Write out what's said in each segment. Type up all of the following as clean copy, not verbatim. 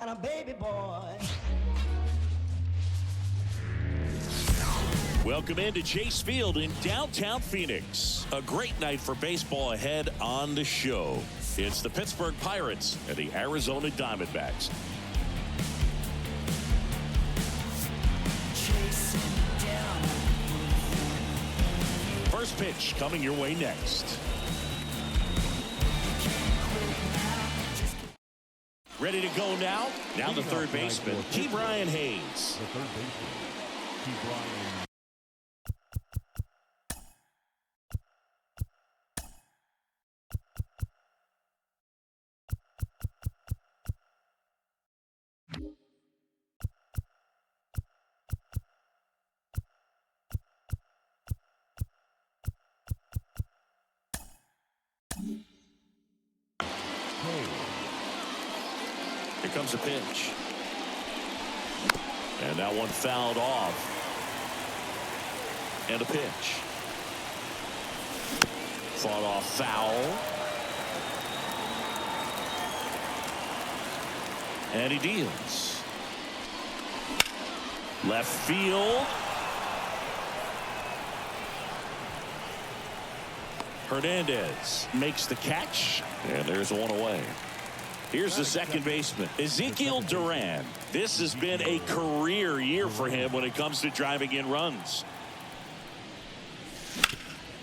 a baby boy. Welcome into Chase Field in downtown Phoenix. A great night for baseball ahead on the show. It's the Pittsburgh Pirates and the Arizona Diamondbacks. First pitch coming your way next. Ready to go now? Now the third baseman, Ke'Bryan Hayes. The third baseman, Ke'Bryan. Here comes a pitch. And that one fouled off. And a pitch. Fought off foul. And he deals. Left field. Hernandez makes the catch. And there's one away. Here's the second baseman, Ezekiel Duran. This has been a career year for him when it comes to driving in runs.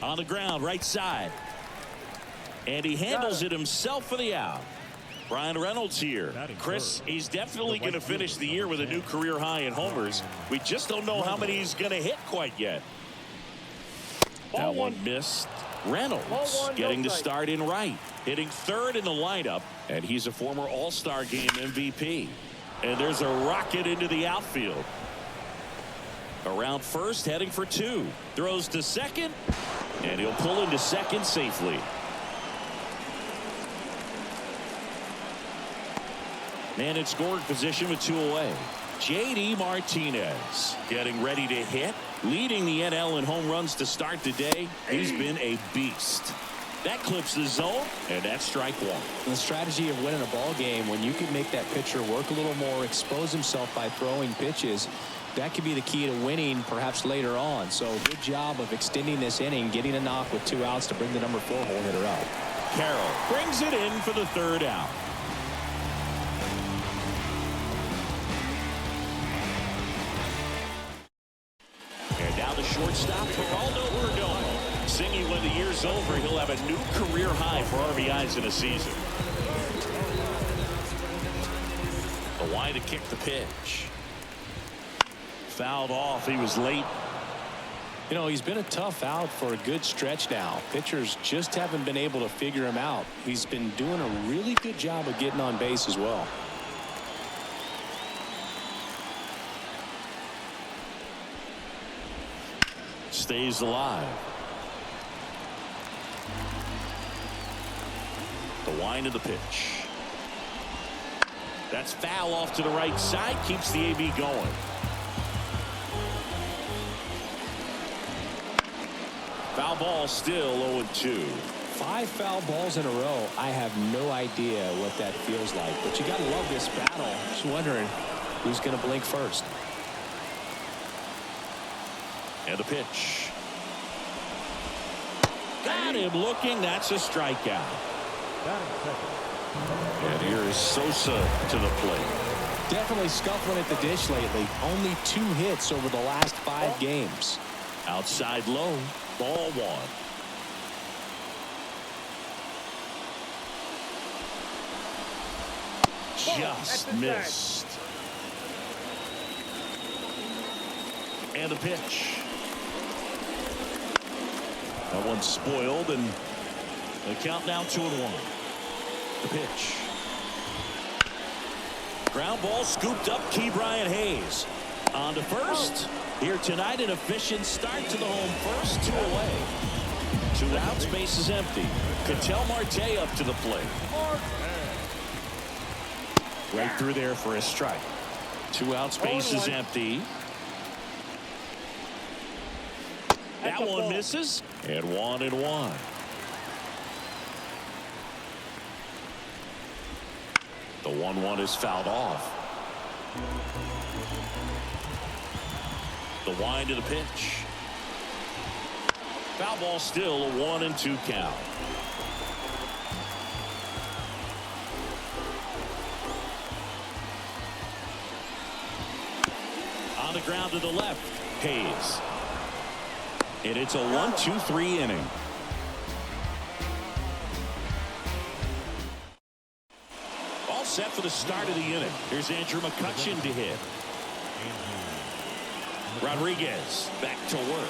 On the ground, right side. And he handles it himself for the out. Brian Reynolds here. Chris, he's definitely going to finish the year with a new career high in homers. We just don't know how many he's going to hit quite yet. That one missed. Reynolds getting the start in right, hitting third in the lineup, and he's a former All-Star Game MVP. And there's a rocket into the outfield. Around first, heading for two. Throws to second, and he'll pull into second safely. Man in scoring position with two away. J.D. Martinez getting ready to hit, leading the NL in home runs to start the day. He's been a beast. That clips the zone, and that's strike one. The strategy of winning a ball game, when you can make that pitcher work a little more, expose himself by throwing pitches, that could be the key to winning perhaps later on. So good job of extending this inning, getting a knock with 2 outs to bring the number 4 hole hitter out. Carroll brings it in for the third out. Shortstop Eduardo, singing when the year's over, he'll have a new career high for RBIs in a season. The wide to kick the pitch. Fouled off. He was late. You know, he's been a tough out for a good stretch now. Pitchers just haven't been able to figure him out. He's been doing a really good job of getting on base as well. Stays alive. The wind of the pitch. That's foul off to the right side. Keeps the AB going. Foul ball still 0-2. 5 foul balls in a row. I have no idea what that feels like. But you got to love this battle. Just wondering who's going to blink first. And a pitch. Got him looking. That's a strikeout. And here is Sosa to the plate. Definitely scuffling at the dish lately. Only 2 hits over the last 5 games. Outside low. Ball 1. Just missed. And a pitch. That one's spoiled, and the count now 2-1. The pitch. Ground ball scooped up. Ke'Bryan Hayes on to first. Here tonight, an efficient start to the home first. 2 away. 2 outs. Base is empty. Ketel Marte up to the plate. Right through there for a strike. 2 outs. Base is empty. That one misses, and 1-1. The 1-1 is fouled off. The wind of the pitch. Foul ball, still a 1-2 count. On the ground to the left, Hayes. And it's a 1-2-3 inning. All set for the start of the inning. Here's Andrew McCutcheon to hit. Rodriguez back to work.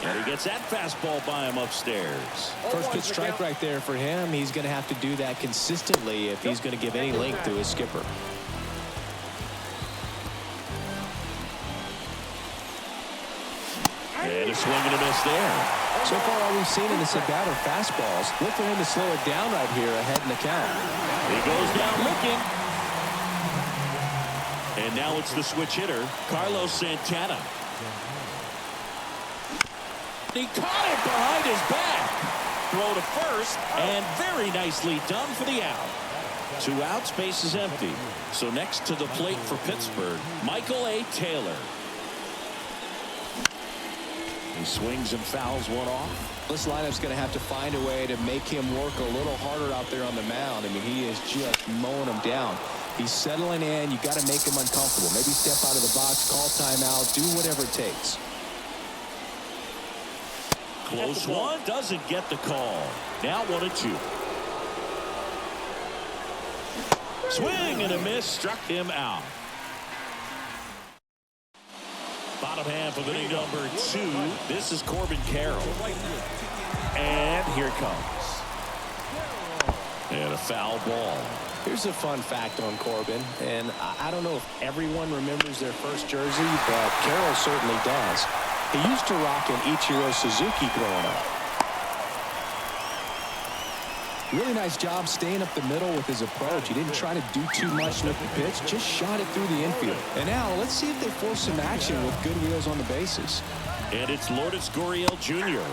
And he gets that fastball by him upstairs. First pitch strike right there for him. He's going to have to do that consistently if he's going to give any length to his skipper. And a swing and a miss there. So far, all we've seen in this at-bat are fastballs. Look for him to slow it down right here ahead in the count. He goes down looking. And now it's the switch hitter, Carlos Santana. He caught it behind his back. Throw to first, and very nicely done for the out. 2 outs, base is empty. So next to the plate for Pittsburgh, Michael A. Taylor. He swings and fouls one off. This lineup's going to have to find a way to make him work a little harder out there on the mound. I mean, he is just mowing them down. He's settling in. You got to make him uncomfortable. Maybe step out of the box, call timeout, do whatever it takes. Close one, doesn't get the call. Now 1-2. Swing and a miss, struck him out. Bottom half of inning number 2. This is Corbin Carroll. And here it comes. And a foul ball. Here's a fun fact on Corbin, and I don't know if everyone remembers their first jersey, but Carroll certainly does. He used to rock an Ichiro Suzuki growing up. Really nice job staying up the middle with his approach. He didn't try to do too much with the pitch, just shot it through the infield. And now let's see if they force some action with good wheels on the bases. And it's Lourdes Gurriel Jr.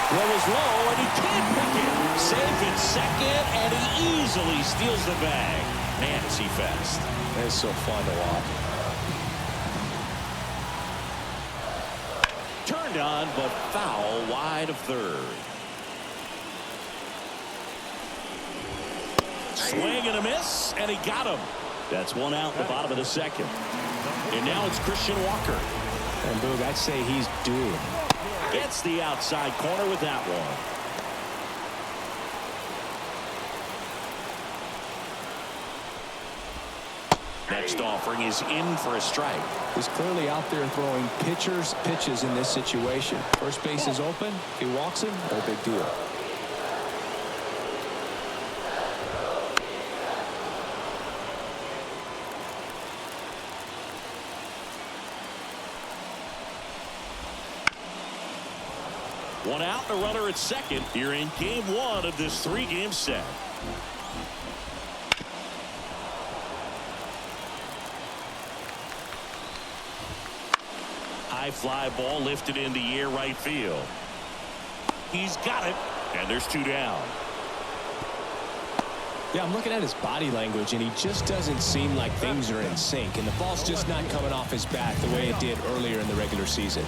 Throw is low, and he can't pick it. Safe at second, and he easily steals the bag. Man, is he fast. It's so fun to watch. Turned on, but foul wide of third. Swing and a miss, and he got him. That's 1 out in the bottom of the second. And now it's Christian Walker. And Boog, I'd say he's due. Gets the outside corner with that one. Next offering is in for a strike. He's clearly out there throwing pitches in this situation. First base is open. He walks him. No big deal. One out and a runner at second here in game 1 of this 3-game set. High fly ball lifted in the air right field. He's got it, and there's 2 down. Yeah, I'm looking at his body language, and he just doesn't seem like things are in sync, and the ball's just not coming off his bat the way it did earlier in the regular season.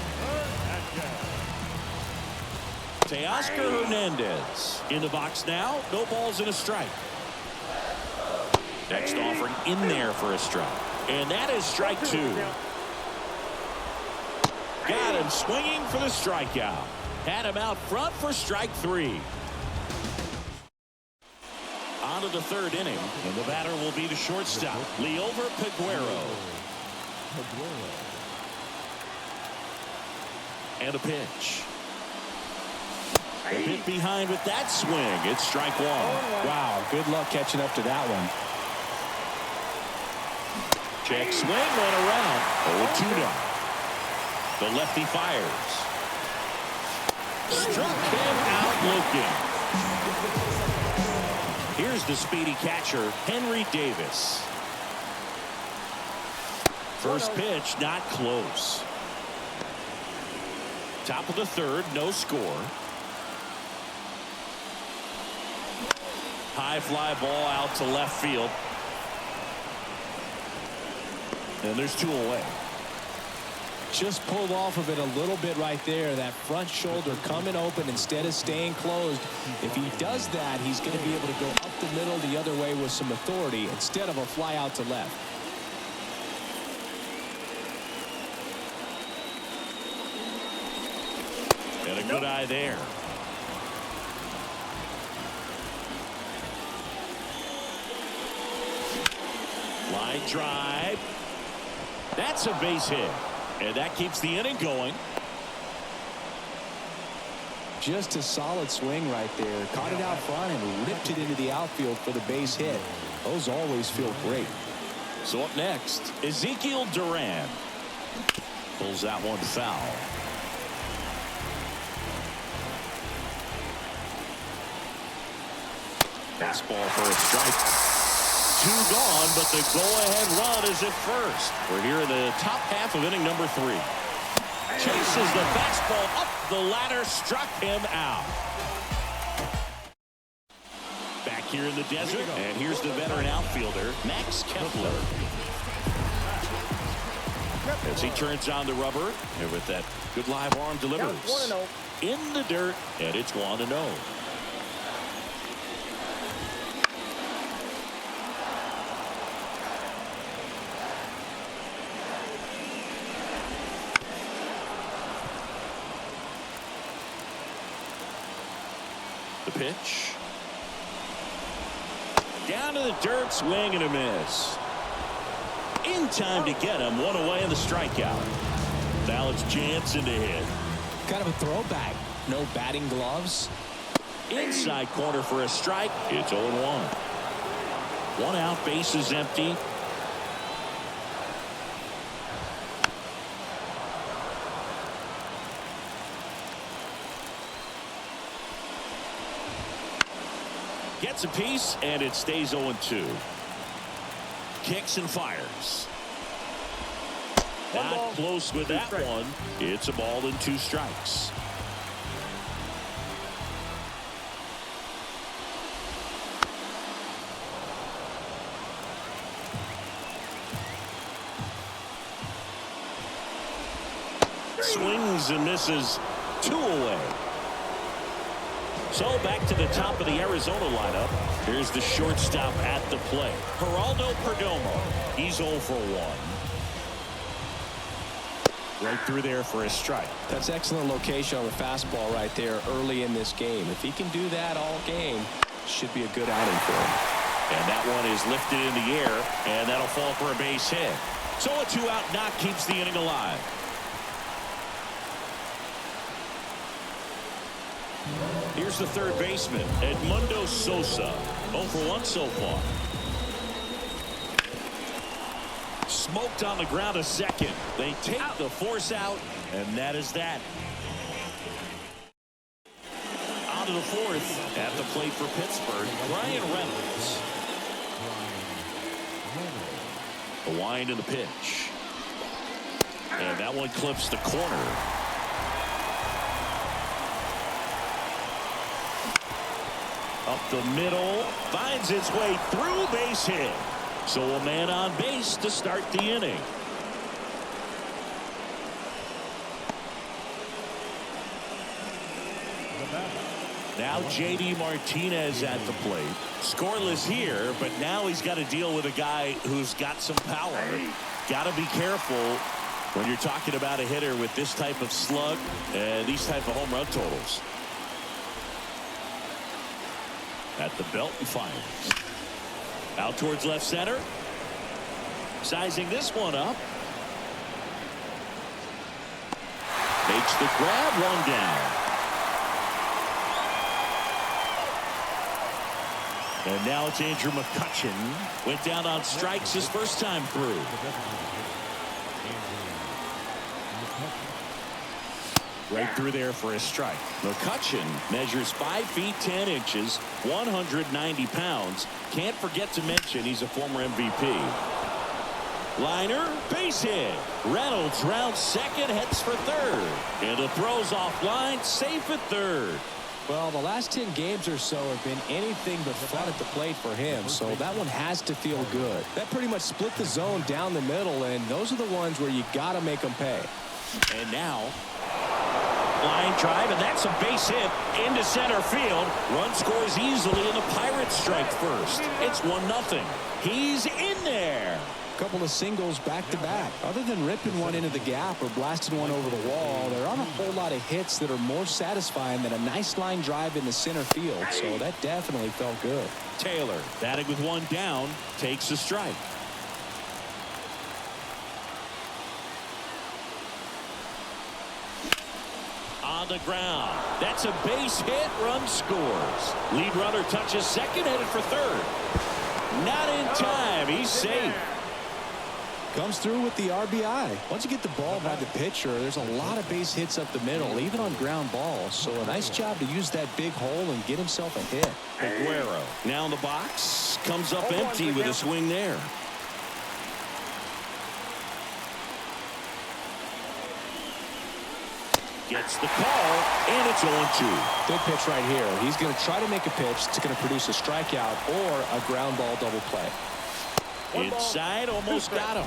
Teoscar Hernandez in the box now. No balls and a strike. Next offering in there for a strike. And that is strike 2. Got him swinging for the strikeout. Had him out front for strike 3. On to the 3rd inning. And the batter will be the shortstop, Llover Peguero. And a pitch. A bit behind with that swing. It's strike 1. Wow, good luck catching up to that one. Check swing, went around. 0-2 now. The lefty fires. Struck him out looking. Here's the speedy catcher, Henry Davis. First pitch, not close. Top of the 3rd, no score. High fly ball out to left field. And there's 2 away. Just pulled off of it a little bit right there. That front shoulder coming open instead of staying closed. If he does that, he's going to be able to go up the middle the other way with some authority instead of a fly out to left. And a good eye there. Line drive. That's a base hit. And that keeps the inning going. Just a solid swing right there. Caught it out front and ripped it into the outfield for the base hit. Those always feel great. So up next, Ezekiel Duran. Pulls that one foul. Fastball for a strike. 2 gone, but the go-ahead run is at first. We're here in the top half of inning number 3. Chases the fastball up the ladder, struck him out. Back here in the desert, and here's the veteran outfielder, Max Kepler. As he turns on the rubber, and with that good live arm delivers. In the dirt, and it's 1-0. The pitch. Down to the dirt, swing and a miss. In time to get him, 1 away in the strikeout. Now it's Jansen to hit. Kind of a throwback. No batting gloves. Inside corner for a strike. It's 0-1. 1 out, base is empty. Gets a piece, and it stays 0-2. Kicks and fires. Not close with that one. It's a ball and 2 strikes. Swings and misses. 2 away. So back to the top of the Arizona lineup. Here's the shortstop at the plate, Geraldo Perdomo. He's 0 for 1. Right through there for a strike. That's excellent location on the fastball right there early in this game. If he can do that all game, should be a good outing for him. And that one is lifted in the air, and that'll fall for a base hit. So a 2-out knock keeps the inning alive. Here's the third baseman, Edmundo Sosa. 0 for 1 so far. Smoked on the ground a second. They take the force out, and that is that. On to the 4th. At the plate for Pittsburgh, Brian Reynolds. The wind and the pitch. And that one clips the corner. Up the middle, finds its way through, base hit. So a man on base to start the inning. Now J.D. Martinez at the plate. Scoreless here, but now he's got to deal with a guy who's got some power. Got to be careful when you're talking about a hitter with this type of slug and these type of home run totals. At the belt and fires. Out towards left center. Sizing this one up. Makes the grab, 1 down. And now it's Andrew McCutchen. Went down on strikes his first time through. Right through there for a strike. McCutchen measures 5 feet 10 inches, 190 pounds. Can't forget to mention he's a former MVP. Liner, base hit. Reynolds rounds second, heads for third. And the throw's offline, safe at third. Well, the last 10 games or so have been anything but fun at the plate for him, so that one has to feel good. That pretty much split the zone down the middle, and those are the ones where you got to make them pay. And now, line drive, and that's a base hit into center field. Run scores easily, and the Pirates strike first. It's 1-0. He's in there. Couple of singles back-to-back. Other than ripping one into the gap or blasting one over the wall, there aren't a whole lot of hits that are more satisfying than a nice line drive in the center field, so that definitely felt good. Taylor, batting with one down, takes a strike. On the ground. That's a base hit. Run scores. Lead runner touches second, headed for third. Not in time. He's safe. Comes through with the RBI. Once you get the ball by the pitcher, there's a lot of base hits up the middle, even on ground balls. So a nice job to use that big hole and get himself a hit. Peguero now in the box. Comes up empty with a swing there. Gets the call, and it's 0-2. Good pitch right here. He's going to try to make a pitch that's going to produce a strikeout or a ground ball double play. Inside, almost got him.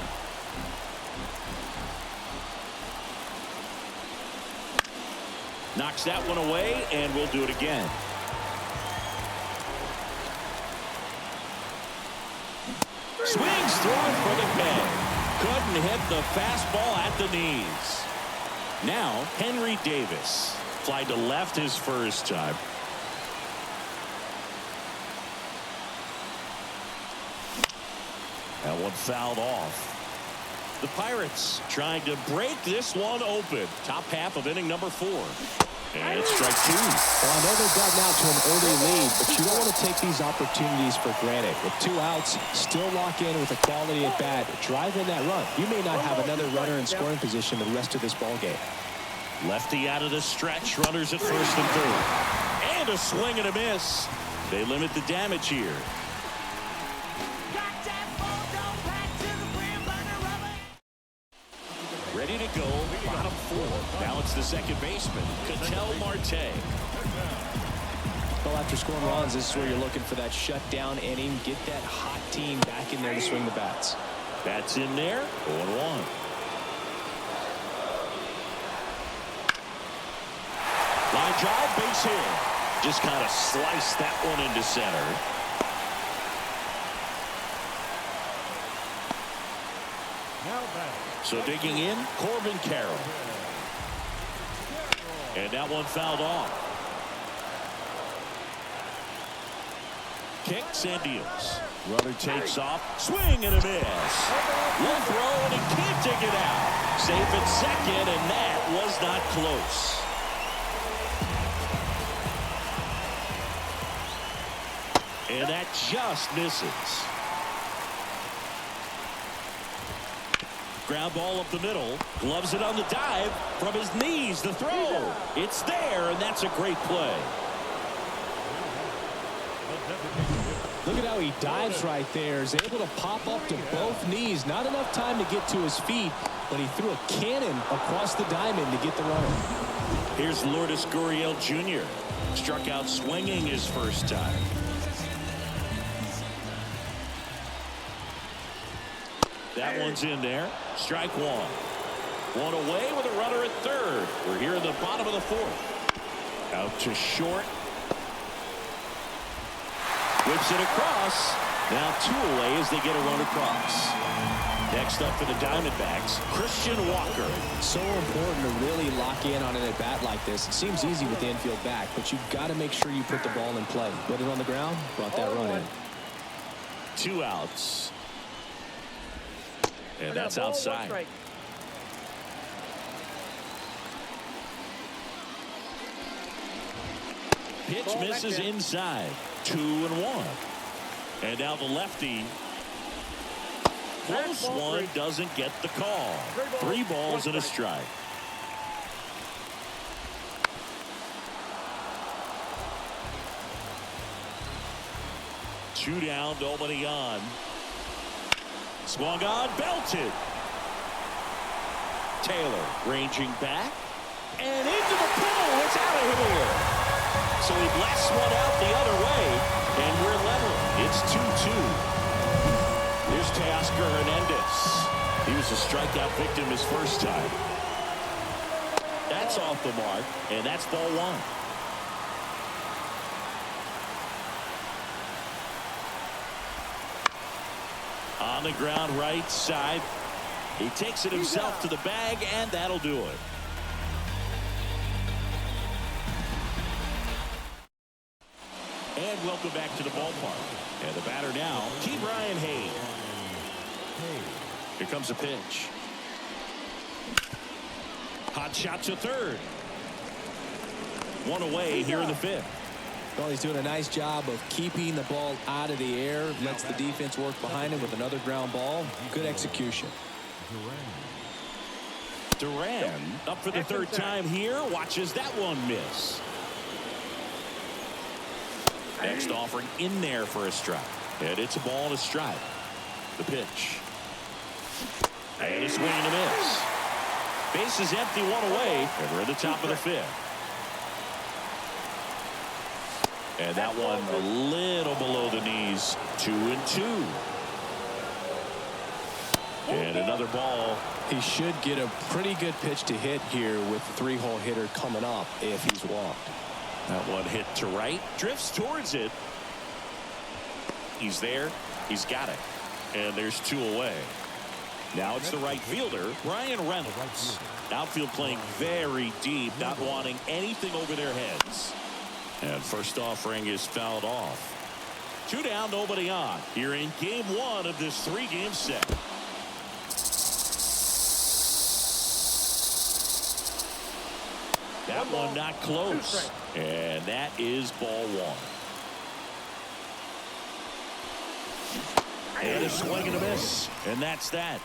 Knocks that one away, and we'll do it again. Swings through it for the peg. Couldn't hit the fastball at the knees. Now, Henry Davis. Fly to left his first time. That one fouled off. The Pirates trying to break this one open. Top half of inning number 4. And it's strike 2. Well, I know they've gotten out to an early lead, but you don't want to take these opportunities for granted. With 2 outs, still lock in with a quality at bat. Drive in that run. You may not have another runner in scoring position the rest of this ball game. Lefty out of the stretch. Runners at first and third. And a swing and a miss. They limit the damage here. Ready to go, bottom 4. Now it's the second baseman, Keller Marte. Well, after scoring runs, this is where you're looking for that shutdown inning. Get that hot team back in there to swing the bats. Bats in there, 0-1. Line drive, base hit. Just kind of sliced that one into center. So digging in, Corbin Carroll. And that one fouled off. Kicks and deals. Runner takes off. Swing and a miss. Low throw, and he can't dig it out. Safe at second, and that was not close. And that just misses. Ground ball up the middle. Gloves it on the dive. From his knees, the throw. It's there, and that's a great play. Look at how he dives right there. Is able to pop up to both knees. Not enough time to get to his feet, but he threw a cannon across the diamond to get the runner. Here's Lourdes Gurriel Jr. Struck out swinging his first time. That one's in there. Strike 1. One away with a runner at third. We're here in the bottom of the 4th. Out to short. Whips it across. Now 2 away as they get a run across. Next up for the Diamondbacks, Christian Walker. So important to really lock in on an at-bat like this. It seems easy with the infield back, but you've got to make sure you put the ball in play. Put it on the ground, brought that run in. 2 outs. And that's outside. Pitch misses inside. 2-1. And now the lefty. Close one, doesn't get the call. 3 balls and a strike. Two down, nobody on. Swung on, belted. Taylor ranging back and into the pool. It's out of here. So he blasts one out the other way, and we're level. It's 2-2. Here's Teoscar Hernandez. He was a strikeout victim his first time. That's off the mark, and that's ball one. On the ground right side. He takes it himself to the bag, and that'll do it. And welcome back to the ballpark. And the batter now, Brian Hayes. Here comes a pitch. Hot shot to third. One away here in the fifth. Well, he's doing a nice job of keeping the ball out of the air. Lets the defense work behind him with another ground ball. Good execution. Duran up for the third time here. Watches that one miss. Next offering in there for a strike. And it's a ball and a strike. The pitch. And a swing and a miss. Base is empty, one away. And we're at the top of the fifth. And that one a little below the knees. 2-2. And another ball. He should get a pretty good pitch to hit here with the three-hole hitter coming up if he's walked. That one hit to right. Drifts towards it. He's there. He's got it. And there's two away. Now it's the right fielder, Ryan Reynolds. Outfield playing very deep, not wanting anything over their heads. And first offering is fouled off. 2 down, nobody on. Here in game one of this 3-game set. That one not close. And that is ball one. And a swing and a miss. And that's that.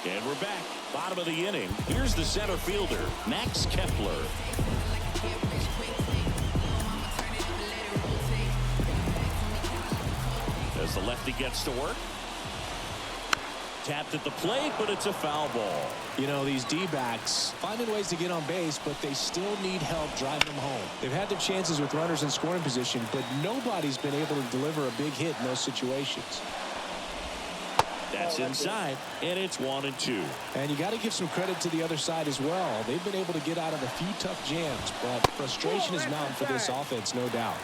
And we're back. Bottom of the inning. Here's the center fielder, Max Kepler. As the lefty gets to work. Tapped at the plate, but it's a foul ball. You know, these D-backs finding ways to get on base, but they still need help driving them home. They've had their chances with runners in scoring position, but nobody's been able to deliver a big hit in those situations. That's inside, and it's 1-2. And you got to give some credit to the other side as well. They've been able to get out of a few tough jams, but frustration is mounting for this offense, no doubt.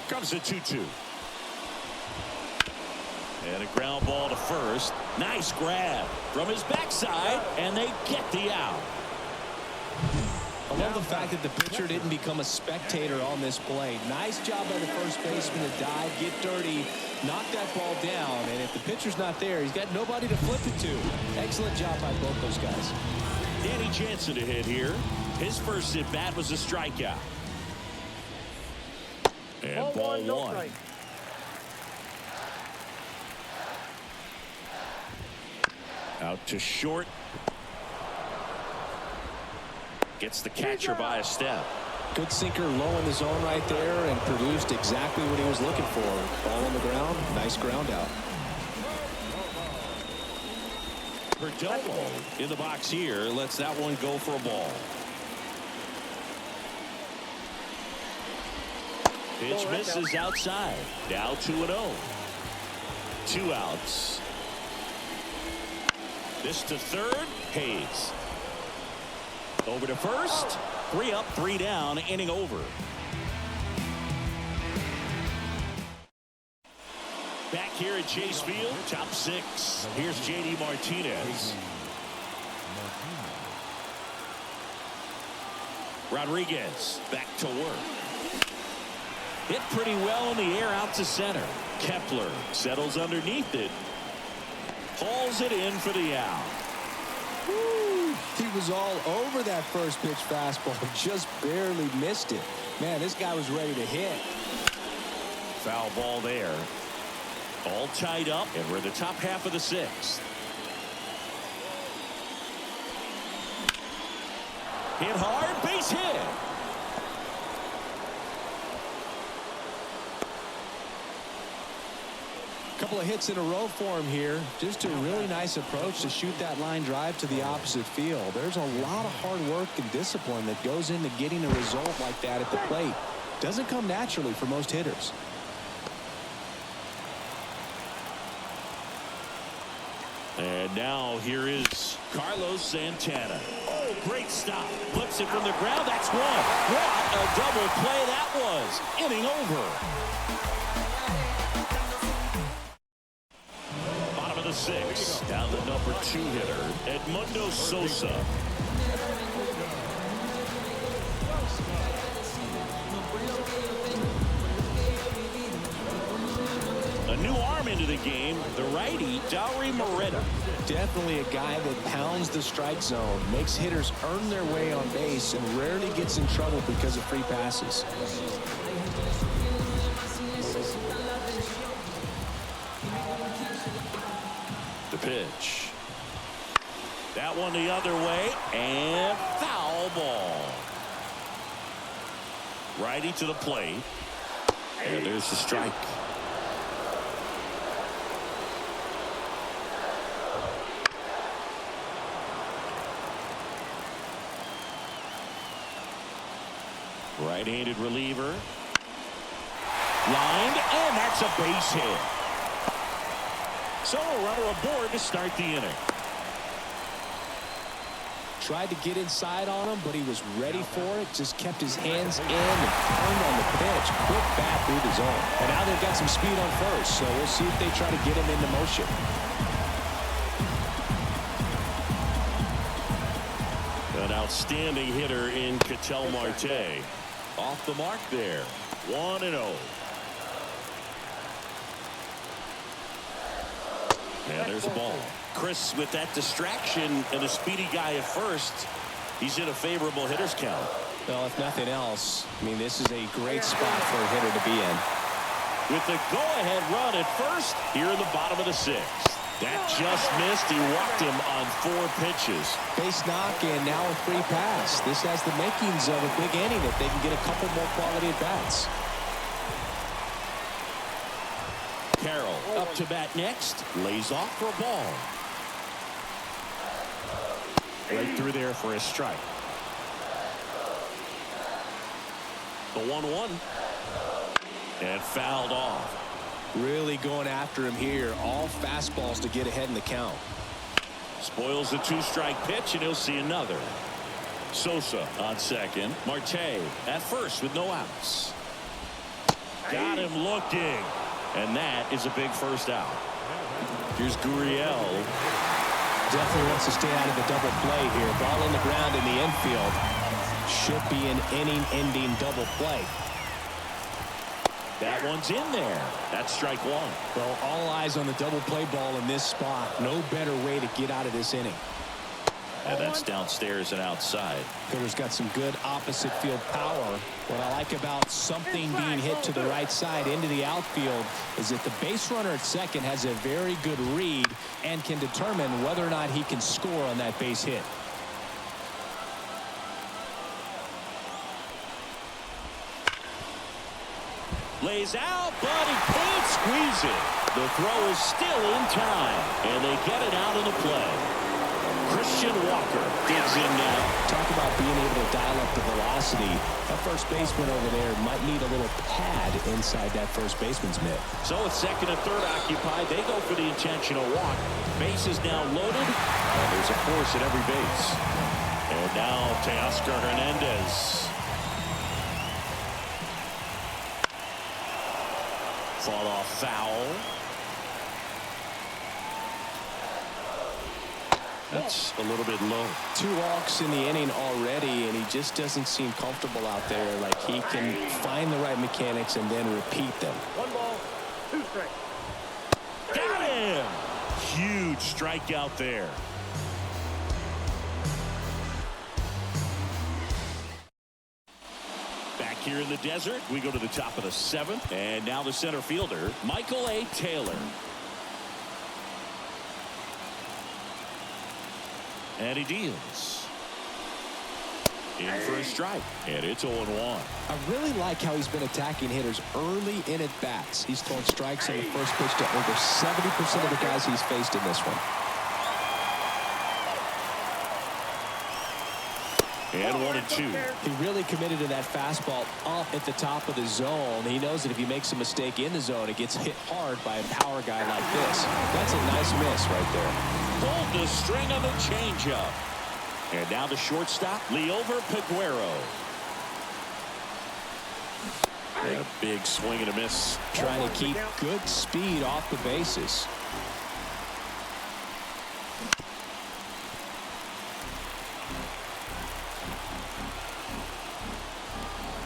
Comes a 2-2. And a ground ball to first. Nice grab from his backside, and they get the out. I love the fact that the pitcher didn't become a spectator on this play. Nice job by the first baseman to dive, get dirty, knock that ball down, and if the pitcher's not there, he's got nobody to flip it to. Excellent job by both those guys. Danny Jansen to hit here. His first at bat was a strikeout. And ball one. Out to short. Gets the catcher by a step. Good sinker low in the zone right there and produced exactly what he was looking for. Ball on the ground. Nice ground out. Perdomo in the box here. Lets that one go for a ball. Pitch misses outside. Now 2-0. 2 outs. This to third. Hayes. Over to first. 3 up, 3 down. Inning over. Back here at Chase Field. Top 6. Here's J.D. Martinez. Rodriguez back to work. Hit pretty well in the air out to center. Kepler settles underneath it. Hauls it in for the out. Woo. He was all over that first pitch fastball. Just barely missed it. Man, this guy was ready to hit. Foul ball there. All tied up, and we're in the top half of the sixth. Hit hard, base hit. Couple of hits in a row for him here. Just a really nice approach to shoot that line drive to the opposite field. There's a lot of hard work and discipline that goes into getting a result like that at the plate. Doesn't come naturally for most hitters. And now here is Carlos Santana. Oh, great stop. Flips it from the ground. That's one. What a double play that was. Inning over. Bottom of the sixth. Down the number 2 hitter, Edmundo Sosa. A new arm into the game, the righty, Dauri Moreta. Definitely a guy that pounds the strike zone, makes hitters earn their way on base, and rarely gets in trouble because of free passes. The pitch. That one the other way, and foul ball. Righty to the plate. And there's the strike. Right-handed reliever. Lined, and that's a base hit. So a runner aboard to start the inning. Tried to get inside on him, but he was ready for it. Just kept his hands in and turned on the pitch. Quick bat through the zone. And now they've got some speed on first, so we'll see if they try to get him into motion. An outstanding hitter in Ketel Marte. Off the mark there. 1-0. And there's a ball. Chris, with that distraction and a speedy guy at first, he's in a favorable hitter's count. Well, if nothing else, I mean, this is a great spot for a hitter to be in. With the go-ahead run at first, here in the bottom of the sixth. That just missed. He walked him on 4 pitches. Base knock and now a free pass. This has the makings of a big inning if they can get a couple more quality at bats. Carroll up to bat next. Lays off for a ball. Right through there for a strike. The 1-1. And fouled off. Really going after him here. All fastballs to get ahead in the count. Spoils the 2-strike pitch, and he'll see another. Sosa on second. Marte at first with no outs. Got him looking. And that is a big first out. Here's Gurriel. Definitely wants to stay out of the double play here. Ball on the ground in the infield. Should be an inning-ending double play. That one's in there. That's strike 1. Well, all eyes on the double play ball in this spot. No better way to get out of this inning. And that's downstairs and outside. Keller's got some good opposite field power. What I like about something being hit to the right side into the outfield is that the base runner at second has a very good read and can determine whether or not he can score on that base hit. Lays out, but he can't squeeze it. The throw is still in time, and they get it out of the play. Christian Walker digs in now. Talk about being able to dial up the velocity. That first baseman over there might need a little pad inside that first baseman's mitt. So with second and third occupied, they go for the intentional walk. Base is now loaded, and there's a force at every base. And now Teoscar Hernandez. Fought off foul. That's a little bit low. 2 walks in the inning already, and he just doesn't seem comfortable out there. Like he can find the right mechanics and then repeat them. 1 ball, 2 strikes. Got him! Huge strikeout there. Back here in the desert. We go to the top of the 7th. And now the center fielder, Michael A. Taylor. And he deals. In for a strike. And it's 0-1. I really like how he's been attacking hitters early in at bats. He's thrown strikes on the first pitch to over 70% of the guys he's faced in this one. And 1-2. He really committed to that fastball up at the top of the zone. He knows that if he makes a mistake in the zone, it gets hit hard by a power guy like this. That's a nice miss right there. Pulled the string on the changeup. And now the shortstop, Llover Peguero. And a big swing and a miss. Trying to keep good speed off the bases.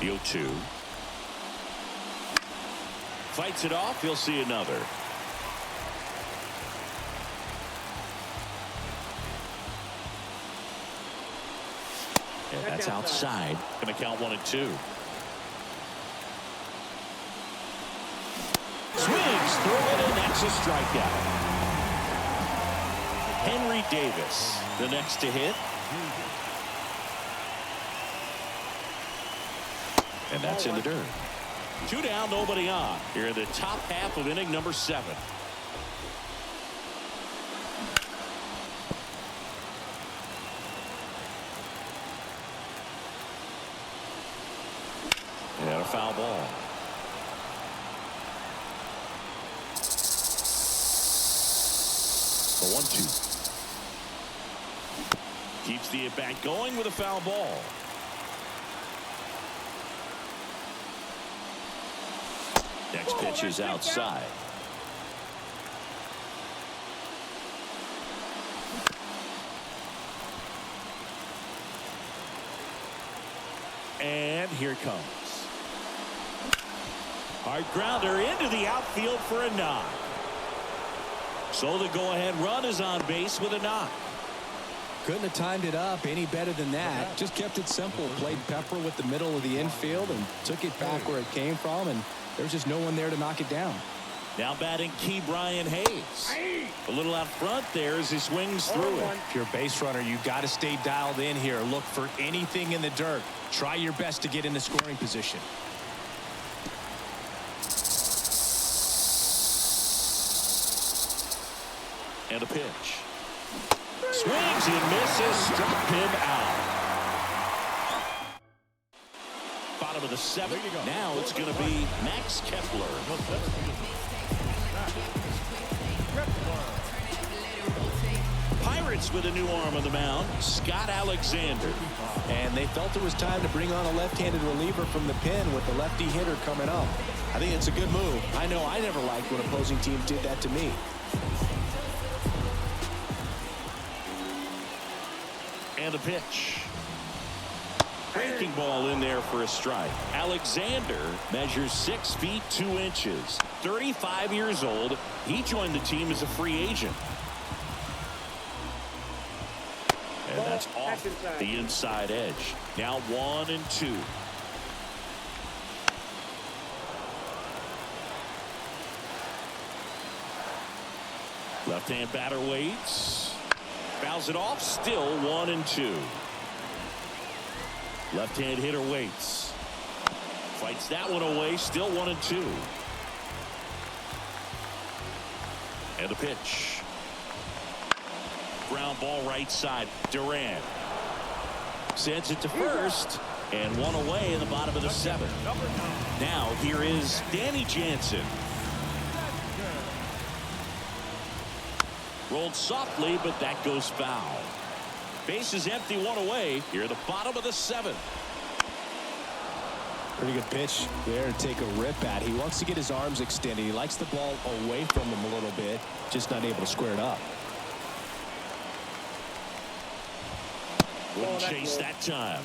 The 0-2. Fights it off. He'll see another. And that's outside. Going to count 1-2. Swings through it, and that's a strikeout. Henry Davis, the next to hit. And that's in the dirt. 2 down, nobody on. Here in the top half of inning number 7. And a foul ball. The 1-2. Keeps the at-bat going with a foul ball. Next pitch is outside. And here it comes. Hard grounder into the outfield for a knock. So the go-ahead run is on base with a knock. Couldn't have timed it up any better than that. Just kept it simple. Played pepper with the middle of the infield and took it back where it came from, and there's just no one there to knock it down. Now batting key Brian Hayes. A little out front there as he swings through it. If you're a base runner, you've got to stay dialed in here. Look for anything in the dirt. Try your best to get in the scoring position. And a pitch. Swings and misses. Struck him out. Bottom of the 7th. Now it's going to be Max Keller. Pirates with a new arm on the mound, Scott Alexander. And they felt it was time to bring on a left-handed reliever from the pen with the lefty hitter coming up. I think it's a good move. I know I never liked when opposing teams did that to me. And a pitch. Breaking ball in there for a strike. Alexander measures 6 feet 2 inches. 35 years old. He joined the team as a free agent. And that's off the inside edge. Now 1-2. Left-hand batter waits. Fouls it off. Still 1-2. Left-hand hitter waits. Fights that one away. Still 1-2. And a pitch. Ground ball right side. Durant sends it to first, and one away in the bottom of the 7th. Now here is Danny Jansen. Rolled softly, but that goes foul. Base is empty, one away here at the bottom of the 7th. Pretty good pitch there to take a rip at. He wants to get his arms extended. He likes the ball away from him a little bit, just not able to square it up. Wouldn't chase that time.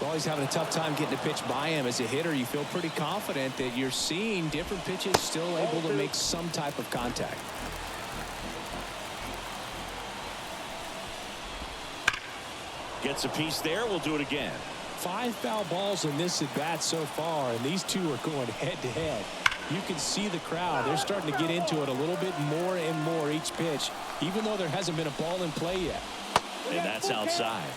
Well, he's having a tough time getting a pitch by him. As a hitter, you feel pretty confident that you're seeing different pitches still able to make some type of contact. Gets a piece there. We'll do it again. 5 foul balls in this at bat so far, and these two are going head to head. You can see the crowd. They're starting to get into it a little bit more and more each pitch, even though there hasn't been a ball in play yet. And that's outside.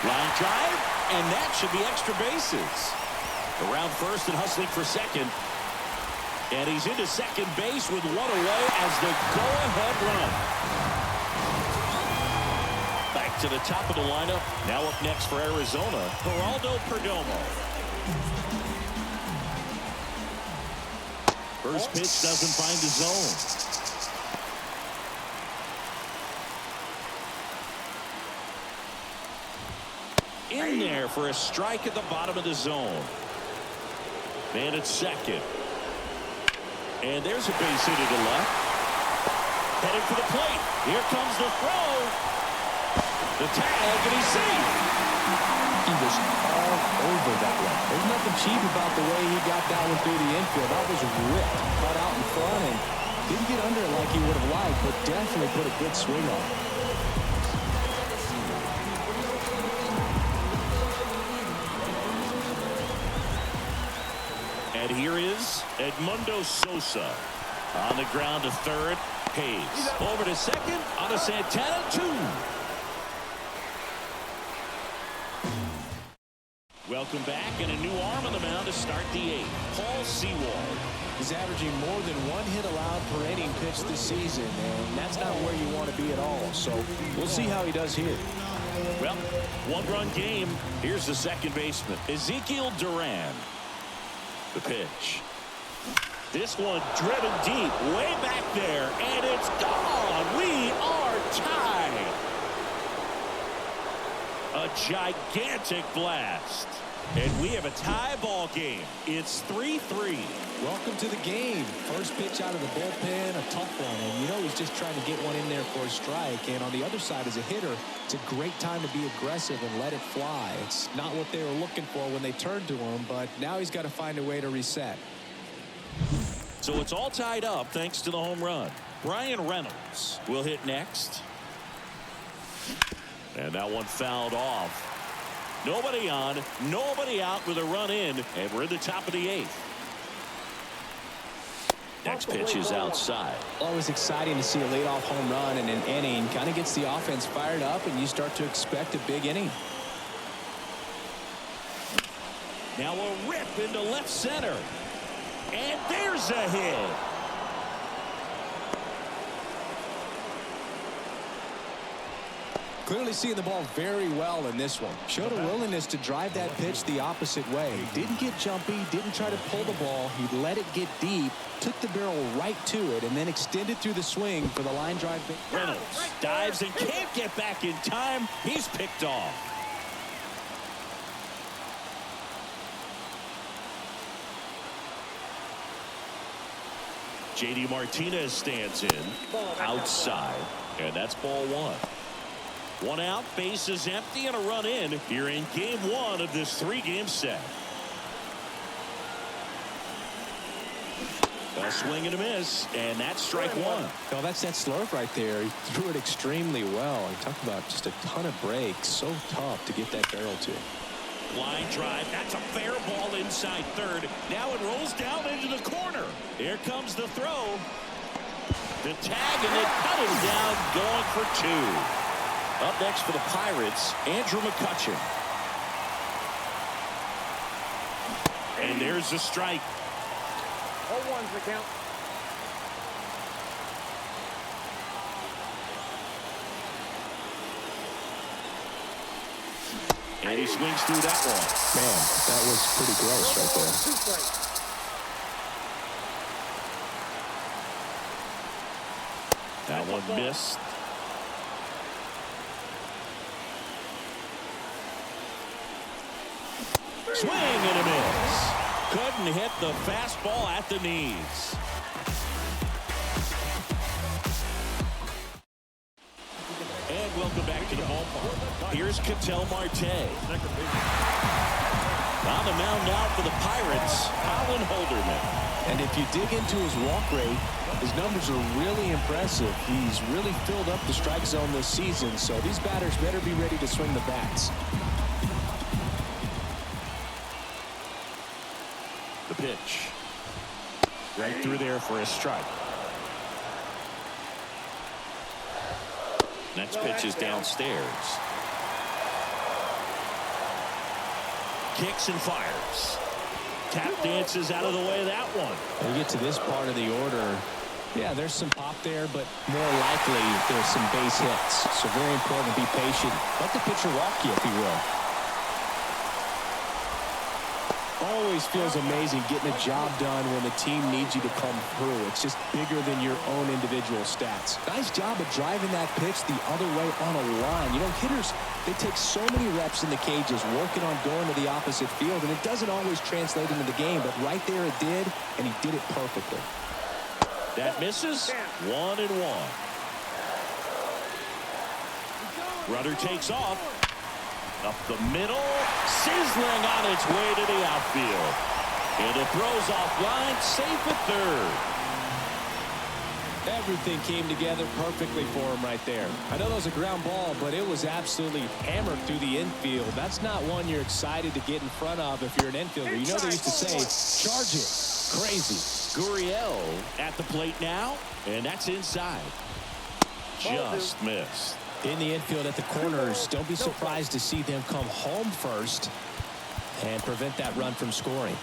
Line drive, and that should be extra bases. Around first and hustling for second. And he's into second base with one away as the go-ahead run. Back to the top of the lineup. Now up next for Arizona, Geraldo Perdomo. First pitch doesn't find the zone. In there for a strike at the bottom of the zone. Man at second. And there's a base hit to the left. Heading for the plate. Here comes the throw. The tag, and he's safe. He was all over that one. There's nothing cheap about the way he got that one through the infield. That was ripped, cut out in front, and didn't get under it like he would have liked, but definitely put a good swing on it. And here is Edmundo Sosa. On the ground to third. Hayes over to second. On to Santana, 2. Welcome back, and a new arm on the mound to start the 8th. Paul Sewald. He's averaging more than 1 hit allowed per inning pitched this season, and that's not where you want to be at all. So we'll see how he does here. Well, 1-run game. Here's the second baseman, Ezekiel Duran. The pitch. This one driven deep, way back there, and it's gone. We are tied. A gigantic blast. And we have a tie ball game. It's 3-3. Welcome to the game. First pitch out of the bullpen, a tough one. And you know he's just trying to get one in there for a strike. And on the other side, as a hitter, it's a great time to be aggressive and let it fly. It's not what they were looking for when they turned to him, but now he's got to find a way to reset. So it's all tied up thanks to the home run. Brian Reynolds will hit next. And that one fouled off. Nobody on, nobody out with a run in, and we're in the top of the 8th. Next pitch is outside. Always exciting to see a leadoff home run in an inning. Kind of gets the offense fired up, and you start to expect a big inning. Now a rip into left center. And there's a hit. Clearly seeing the ball very well in this one. Showed a willingness to drive that pitch the opposite way. Didn't get jumpy, didn't try to pull the ball. He let it get deep, took the barrel right to it, and then extended through the swing for the line drive. Reynolds dives and can't get back in time. He's picked off. JD Martinez stands in outside, and that's ball 1. 1 out, base is empty, and a run in here in game 1 of this 3-game set. A swing and a miss, and that's strike 1. Oh, that's that slurve right there. He threw it extremely well. He talked about just a ton of breaks. So tough to get that barrel to. Line drive. That's a fair ball inside third. Now it rolls down into the corner. Here comes the throw. The tag, and they cut him down, going for 2. Up next for the Pirates, Andrew McCutchen. And there's the strike. 0-1's the count. And he swings through that one. Man, that was pretty gross right there. 2 strikes. That one missed. Swing and a miss. Couldn't hit the fastball at the knees. And welcome back to the ballpark. Here's Ketel Marte. On the mound now for the Pirates, Colin Holderman. And if you dig into his walk rate, his numbers are really impressive. He's really filled up the strike zone this season, so these batters better be ready to swing the bats. The pitch. Right through there for a strike. Next pitch is downstairs. Kicks and fires. Tap dances out of the way of that one. When you get to this part of the order, yeah, there's some pop there, but more likely there's some base hits. So very important to be patient. Let the pitcher walk you, if you will. Always feels amazing getting a job done when the team needs you to come through. It's just bigger than your own individual stats. Nice job of driving that pitch the other way on a line. You know, hitters, they take so many reps in the cages working on going to the opposite field, and it doesn't always translate into the game, but right there it did, and he did it perfectly. That misses. 1-1. Runner takes off. Up the middle, sizzling on its way to the outfield. And it throws off line, safe at third. Everything came together perfectly for him right there. I know that was a ground ball, but it was absolutely hammered through the infield. That's not one you're excited to get in front of if you're an infielder. You know they used to say, charge it. Crazy. Gurriel at the plate now, and that's inside. Just missed. In the infield at the corners, don't be surprised to see them come home first and prevent that run from scoring.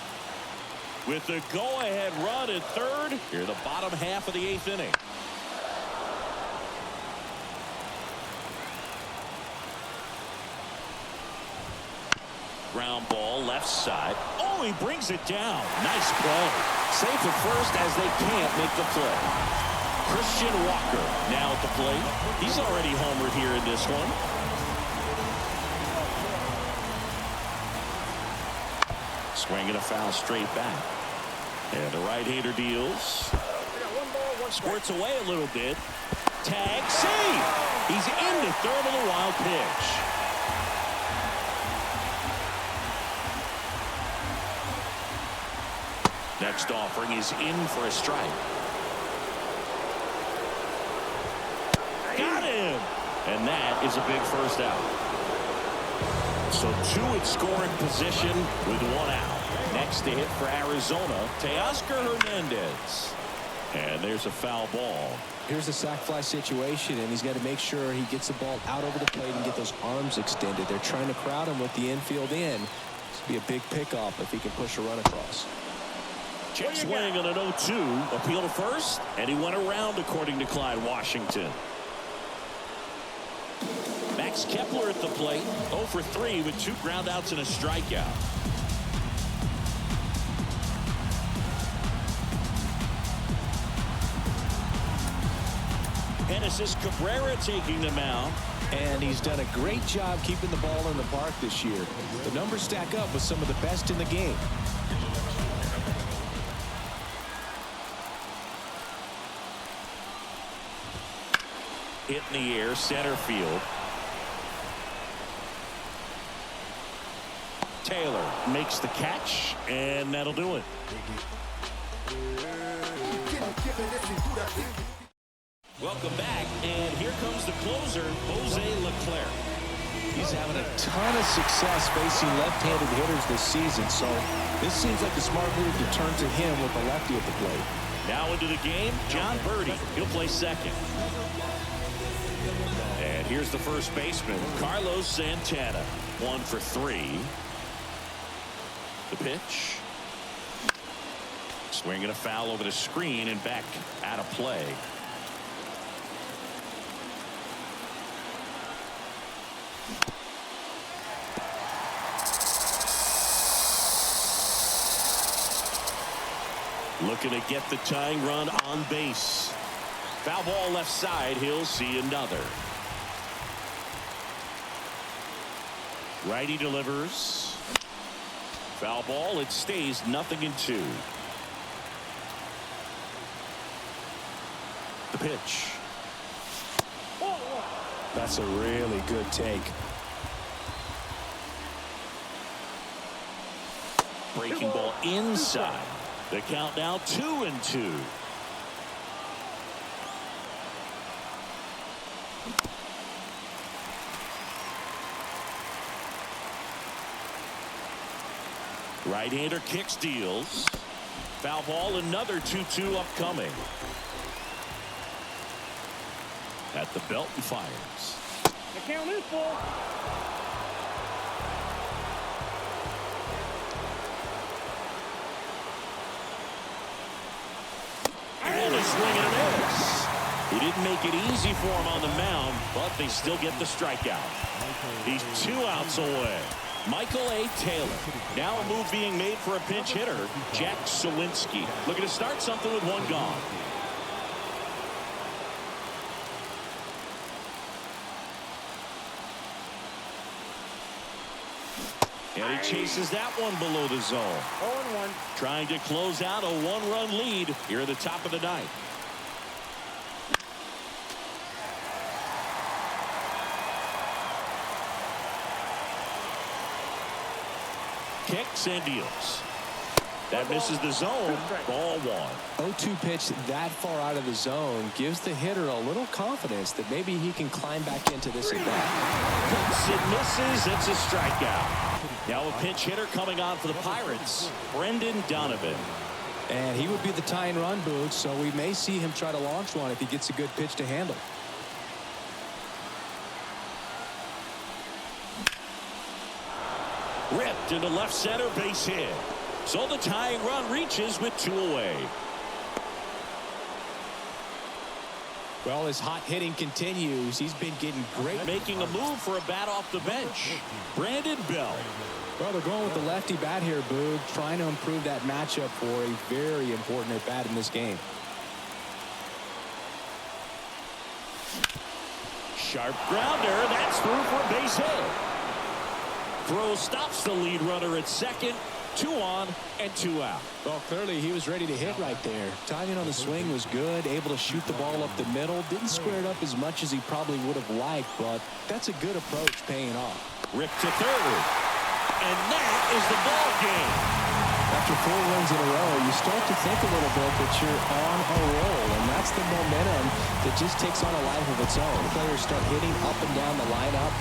With the go-ahead run at third, here the bottom half of the 8th inning. Ground ball left side. Oh, he brings it down. Nice play. Safe at first as they can't make the play. Christian Walker now at the plate. He's already homered here in this one. Swinging a foul straight back. And the right-hander deals. Squirts away a little bit. Tag, save! He's into third with a wild pitch. Next offering is in for a strike. Got him! And that is a big first out. So 2 in scoring position with 1 out. Next to hit for Arizona, Teoscar Hernandez. And there's a foul ball. Here's a sac fly situation, and he's got to make sure he gets the ball out over the plate and get those arms extended. They're trying to crowd him with the infield in. This will be a big pickoff if he can push a run across. Chip swing on an 0-2. Appeal to first, and he went around according to Clyde Washington. Max Kepler at the plate, 0 for 3 with 2 groundouts and a strikeout. Genesis Cabrera taking the mound. And he's done a great job keeping the ball in the park this year. The numbers stack up with some of the best in the game. Hit in the air, center field. Taylor makes the catch, and that'll do it. Welcome back, and here comes the closer, Jose Leclerc. He's having a ton of success facing left-handed hitters this season, so this seems like a smart move to turn to him with the lefty at the plate. Now into the game, John Birdie. He'll play second. And here's the first baseman, Carlos Santana. 1 for 3. The pitch. Swinging a foul over the screen and back out of play. Looking to get the tying run on base. Foul ball left side. He'll see another. Righty delivers. Foul ball. It stays 0-2. The pitch. That's a really good take. Breaking ball inside. The count now 2-2. Right-hander kicks, deals. Foul ball, another 2-2 upcoming. At the belt and fires. The count is full. And a swing and a miss. He didn't make it easy for him on the mound, but they still get the strikeout. He's 2 outs away. Michael A. Taylor. Now a move being made for a pinch hitter, Jack Sawinski. Looking to start something with 1 gone. And he chases that one below the zone. 0-1. Trying to close out a 1-run lead here at the top of the 9th. Kicks and deals. That misses the zone. Ball 1. 0-2 pitch that far out of the zone gives the hitter a little confidence that maybe he can climb back into this at bat. Cuts and misses. It's a strikeout. Now a pinch hitter coming on for the Pirates, Brendan Donovan. And he would be the tying run, Boog, so we may see him try to launch one if he gets a good pitch to handle. Ripped into left center, base hit. So the tying run reaches with 2 away. Well, his hot hitting continues. He's been getting great. Making a move for a bat off the bench, Brandon Bell. Well, they're going with the lefty bat here, Boog, trying to improve that matchup for a very important at bat in this game. Sharp grounder. That's through for a base hit. Throw stops the lead runner at second. 2 on and 2 out. Well, clearly he was ready to hit right there. Timing on the swing was good, able to shoot the ball up the middle. Didn't square it up as much as he probably would have liked, but that's a good approach paying off. Ripped to third. And that is the ball game. After 4 wins in a row, you start to think a little bit that you're on a roll, and that's the momentum that just takes on a life of its own. Players start hitting up and down the lineup.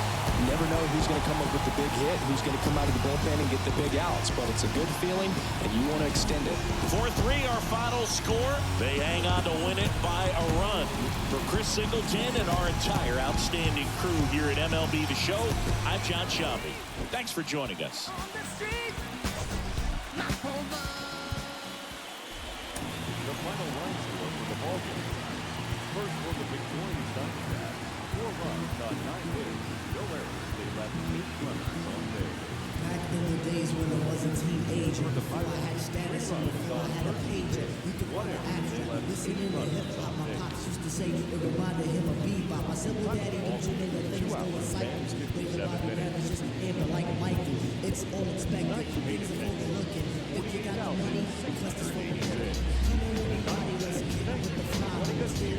You never know who's going to come up with the big hit, who's going to come out of the bullpen and get the big outs, but it's a good feeling, and you want to extend it. 4-3 our final score. They hang on to win it by a run. For Chris Singleton and our entire outstanding crew here at MLB The Show, I'm John Shelby. Thanks for joining us. The final run score for the ball game. First for the victorious Diamondbacks, 4 runs on 9 hits. Llover, they left 8 runners on base. Back in the days when I was a teenager, before I had status and before I had a pager, you could want to abstract, listening to hip hop. My pops used to say it reminded him of bebop. My simple daddy would tune in the things that